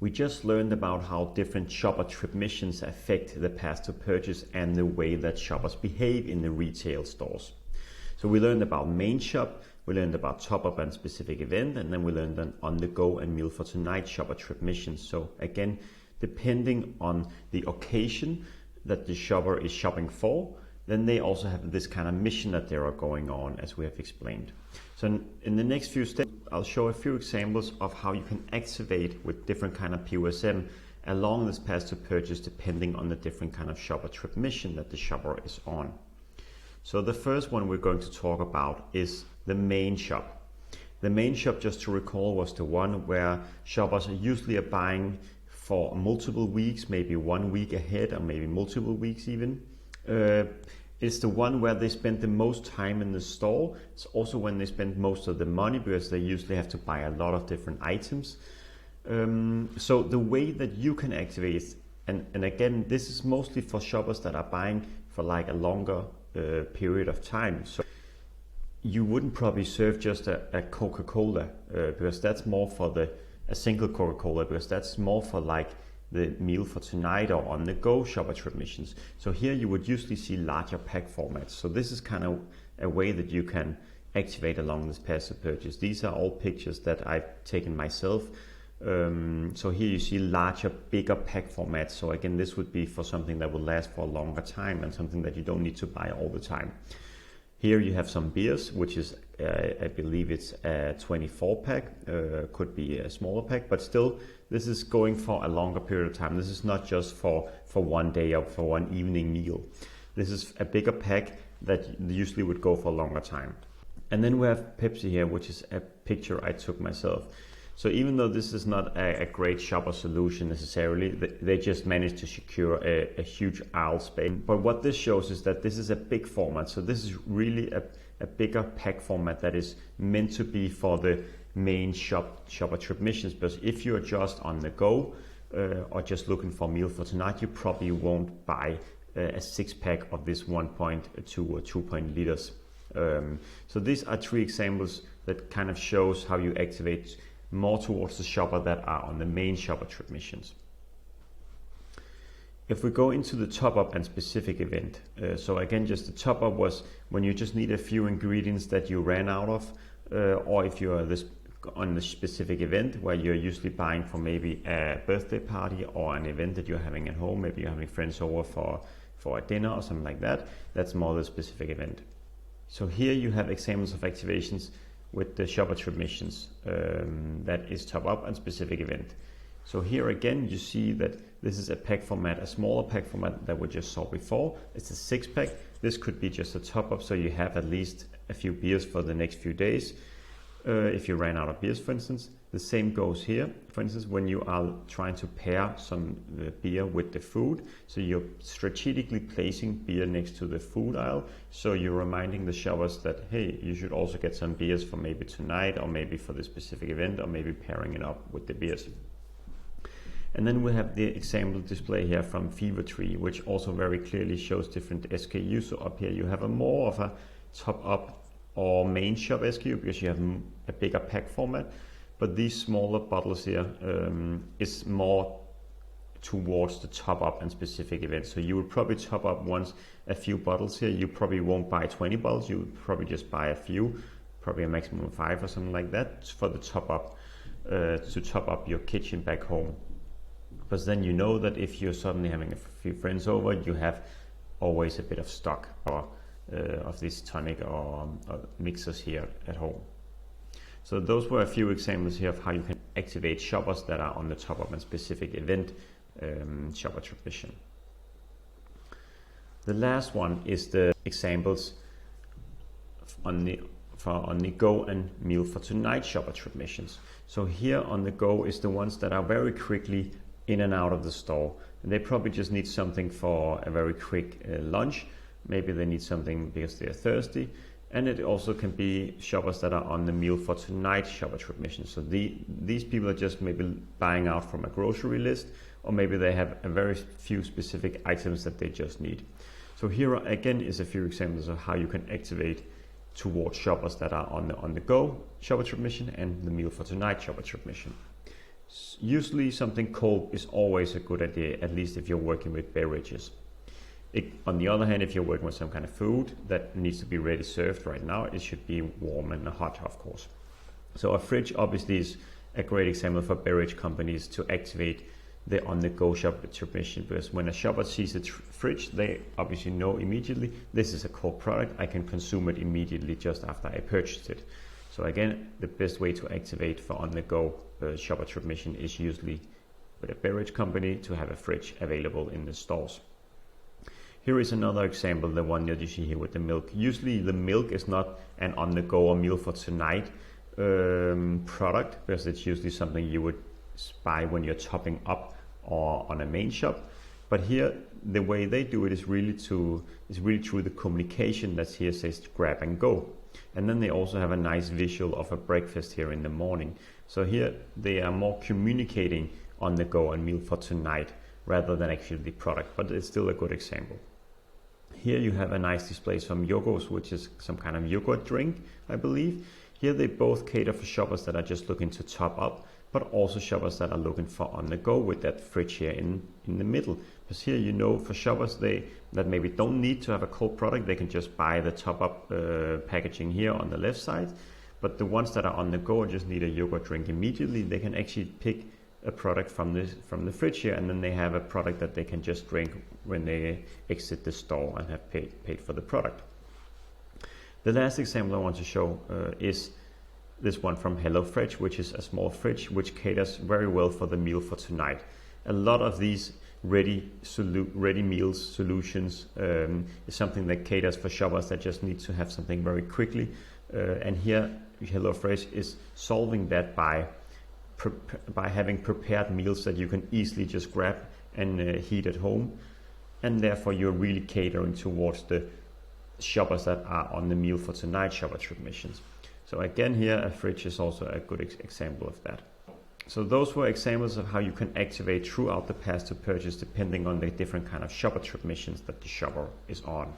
We just learned about how different shopper trip missions affect the path to purchase and the way that shoppers behave in the retail stores. So we learned about main shop, we learned about top-up and specific event, and then we learned an on-the-go and meal for tonight shopper trip missions. So again, depending on the occasion that the shopper is shopping for, then they also have this kind of mission that they are going on, as we have explained. So in the next few steps, I'll show a few examples of how you can activate with different kind of POSM along this path to purchase, depending on the different kind of shopper trip mission that the shopper is on. So the first one we're going to talk about is the main shop. The main shop, just to recall, was the one where shoppers usually are buying for multiple weeks, maybe 1 week ahead or maybe multiple weeks even. It's the one where they spend the most time in the store. It's also when they spend most of the money, because they usually have to buy a lot of different items. So the way that you can activate, and again, this is mostly for shoppers that are buying for like a longer period of time. So you wouldn't probably serve just a Coca-Cola, because that's more for a single Coca-Cola, because that's more for like the meal for tonight or on the go shopper trip missions. So here you would usually see larger pack formats. So this is kind of a way that you can activate along this path to purchase. These are all pictures that I've taken myself. So here you see larger, bigger pack formats. So again, this would be for something that will last for a longer time and something that you don't need to buy all the time. Here you have some beers, which is, I believe it's a 24 pack, could be a smaller pack, but still, this is going for a longer period of time. This is not just for one day or for one evening meal. This is a bigger pack that usually would go for a longer time. And then we have Pepsi here, which is a picture I took myself. So even though this is not a great shopper solution necessarily, they just managed to secure a huge aisle space. But what this shows is that this is a big format. So this is really a bigger pack format that is meant to be for the main shopper trip missions. Because if you're just on the go or just looking for a meal for tonight, you probably won't buy a 6-pack of this 1.2 or 2 liters. So these are 3 examples that kind of shows how you activate more towards the shopper that are on the main shopper trip missions. If we go into the top-up and specific event, so again, just the top-up was when you just need a few ingredients that you ran out of, or if you're on the specific event where you're usually buying for maybe a birthday party or an event that you're having at home, maybe you're having friends over for a dinner or something like that, that's more the specific event. So here you have examples of activations with the shopper trip missions, that is top up and specific event. So here again, you see that this is a pack format, a smaller pack format that we just saw before. It's a 6-pack. This could be just a top up, so you have at least a few beers for the next few days. If you ran out of beers, for instance. The same goes here, for instance, when you are trying to pair some beer with the food. So you're strategically placing beer next to the food aisle. So you're reminding the shoppers that, hey, you should also get some beers for maybe tonight or maybe for the specific event, or maybe pairing it up with the beers. And then we have the example display here from Fever-Tree, which also very clearly shows different SKUs. So up here you have a more of a top up or main shop SKU because you have a bigger pack format. But these smaller bottles here is more towards the top up and specific events. So you would probably top up once a few bottles here. You probably won't buy 20 bottles. You would probably just buy a few, probably a maximum of 5 or something like that for the top up, to top up your kitchen back home. Because then you know that if you're suddenly having a few friends over, you have always a bit of stock or of this tonic or mixers here at home. So those were a few examples here of how you can activate shoppers that are on the top of a specific event shopper trip mission. The last one is the examples on the go and meal for tonight shopper trip missions. So here on the go is the ones that are very quickly in and out of the store. And they probably just need something for a very quick lunch. Maybe they need something because they're thirsty. And it also can be shoppers that are on the meal for tonight shopper trip mission. So these people are just maybe buying out from a grocery list, or maybe they have a very few specific items that they just need. So here again is a few examples of how you can activate towards shoppers that are on the go shopper trip mission and the meal for tonight shopper trip mission. Usually something cold is always a good idea, at least if you're working with beverages. On the other hand, if you're working with some kind of food that needs to be ready served right now, it should be warm and hot, of course. So a fridge obviously is a great example for beverage companies to activate the on-the-go shopper trip mission, because when a shopper sees a fridge, they obviously know immediately this is a cold product. I can consume it immediately just after I purchased it. So again, the best way to activate for on-the-go shopper trip mission is usually with a beverage company to have a fridge available in the stores. Here is another example, the one that you see here with the milk. Usually the milk is not an on-the-go or meal for tonight product, because it's usually something you would buy when you're topping up or on a main shop. But here, the way they do it is really through the communication that here says grab and go. And then they also have a nice visual of a breakfast here in the morning. So here they are more communicating on the go and meal for tonight rather than actually the product, but it's still a good example. Here you have a nice display from Yogos, which is some kind of yogurt drink, I believe. Here they both cater for shoppers that are just looking to top up, but also shoppers that are looking for on the go with that fridge here in the middle. Because here, you know, for shoppers that maybe don't need to have a cold product, they can just buy the top up packaging here on the left side. But the ones that are on the go and just need a yogurt drink immediately, they can actually pick a product from the fridge here, and then they have a product that they can just drink when they exit the store and have paid for the product. The last example I want to show is this one from HelloFresh, which is a small fridge which caters very well for the meal for tonight. A lot of these ready meals solutions is something that caters for shoppers that just need to have something very quickly, and here HelloFresh is solving that by having prepared meals that you can easily just grab and heat at home, and therefore you're really catering towards the shoppers that are on the meal for tonight shopper trip missions. So again, here a fridge is also a good example of that. So those were examples of how you can activate throughout the path to purchase depending on the different kind of shopper trip missions that the shopper is on.